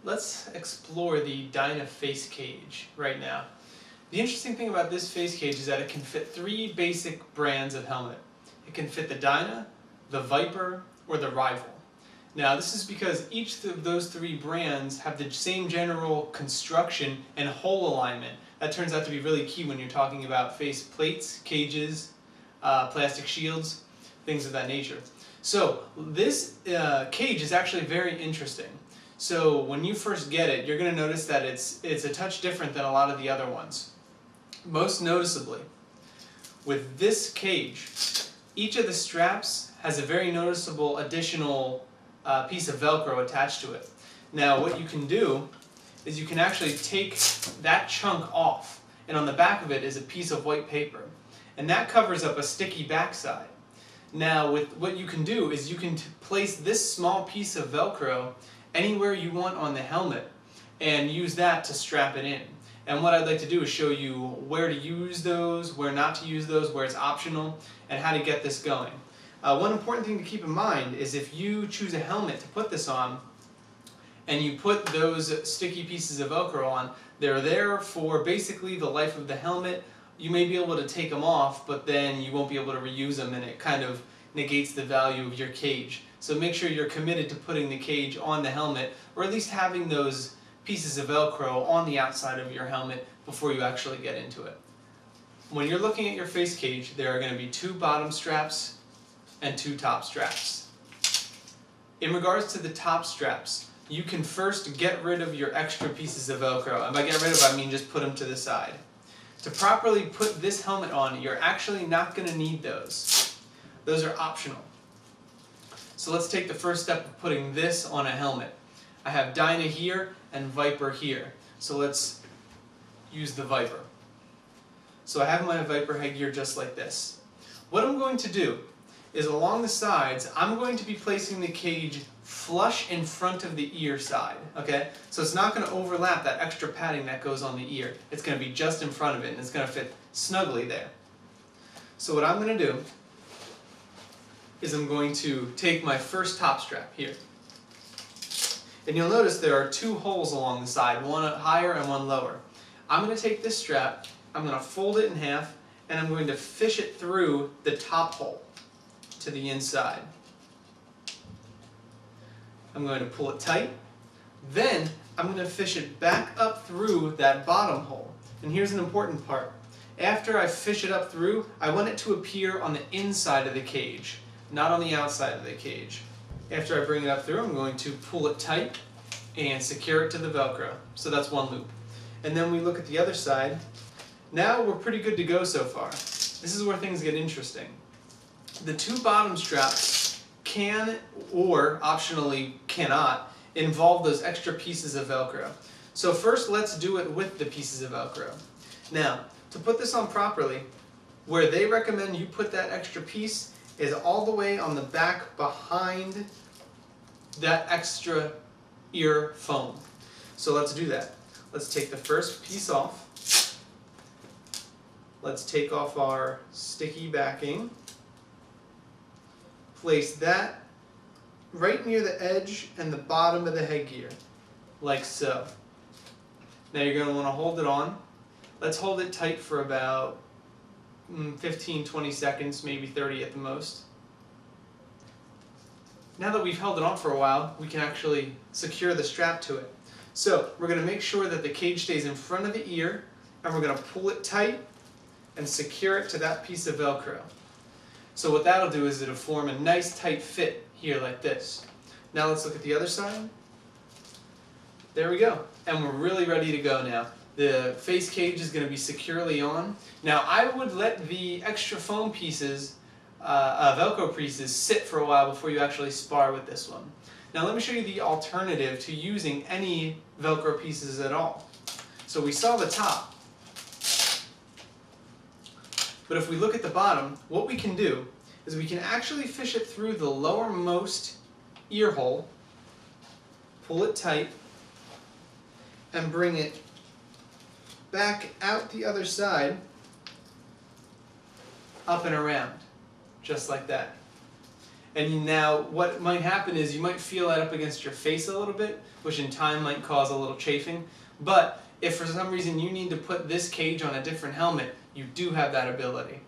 Let's explore the Dyna Face Cage right now. The interesting thing about this face cage is that it can fit three basic brands of helmet. It can fit the Dyna, the Viper, or the Rival. Now this is because each of those three brands have the same general construction and hole alignment. That turns out to be really key when you're talking about face plates, cages, plastic shields, things of that nature. So this cage is actually very interesting. So when you first get it, you're going to notice that it's a touch different than a lot of the other ones. Most noticeably, with this cage, each of the straps has a very noticeable additional piece of velcro attached to it. Now what you can do is you can actually take that chunk off, and on the back of it is a piece of white paper, and that covers up a sticky backside. Now with what you can do is you can place this small piece of velcro anywhere you want on the helmet and use that to strap it in. And what I'd like to do is show you where to use those, where not to use those, where it's optional, and how to get this going. One important thing to keep in mind is if you choose a helmet to put this on and you put those sticky pieces of velcro on, they're there for basically the life of the helmet. You may be able to take them off, but then you won't be able to reuse them, and it kind of negates the value of your cage. So make sure you're committed to putting the cage on the helmet, or at least having those pieces of velcro on the outside of your helmet before you actually get into it. When you're looking at your face cage, there are going to be two bottom straps and two top straps. In regards to the top straps, you can first get rid of your extra pieces of velcro, and by get rid of I mean just put them to the side. To properly put this helmet on, you're actually not going to need those. Those are optional. So let's take the first step of putting this on a helmet. I have Dyna here and Viper here. So let's use the Viper. So I have my Viper headgear just like this. What I'm going to do is along the sides, I'm going to be placing the cage flush in front of the ear side. Okay? So it's not going to overlap that extra padding that goes on the ear. It's going to be just in front of it, and it's going to fit snugly there. So what I'm going to do is I'm going to take my first top strap here. And you'll notice there are two holes along the side, one higher and one lower. I'm going to take this strap, I'm going to fold it in half, and I'm going to fish it through the top hole to the inside. I'm going to pull it tight. Then I'm going to fish it back up through that bottom hole. And here's an important part. After I fish it up through, I want it to appear on the inside of the cage, not on the outside of the cage. After I bring it up through, I'm going to pull it tight and secure it to the velcro. So that's one loop. And then we look at the other side. Now we're pretty good to go so far. This is where things get interesting. The two bottom straps can, or optionally cannot, involve those extra pieces of velcro. So first let's do it with the pieces of velcro. Now, to put this on properly, where they recommend you put that extra piece is all the way on the back behind that extra ear foam. So let's do that. Let's take the first piece off. Let's take off our sticky backing. Place that right near the edge and the bottom of the headgear, like so. Now you're going to want to hold it on. Let's hold it tight for about 15-20 seconds, maybe 30 at the most. Now that we've held it on for a while, we can actually secure the strap to it. So we're going to make sure that the cage stays in front of the ear, and we're going to pull it tight and secure it to that piece of velcro. So what that'll do is it'll form a nice tight fit here like this. Now let's look at the other side. There we go. And we're really ready to go now. The face cage is going to be securely on. Now I would let the extra foam pieces, velcro pieces, sit for a while before you actually spar with this one. Now let me show you the alternative to using any velcro pieces at all. So we saw the top. But if we look at the bottom, what we can do is we can actually fish it through the lowermost ear hole, pull it tight, and bring it back out the other side, up and around, just like that. And now what might happen is you might feel that up against your face a little bit, which in time might cause a little chafing. But if for some reason you need to put this cage on a different helmet, you do have that ability.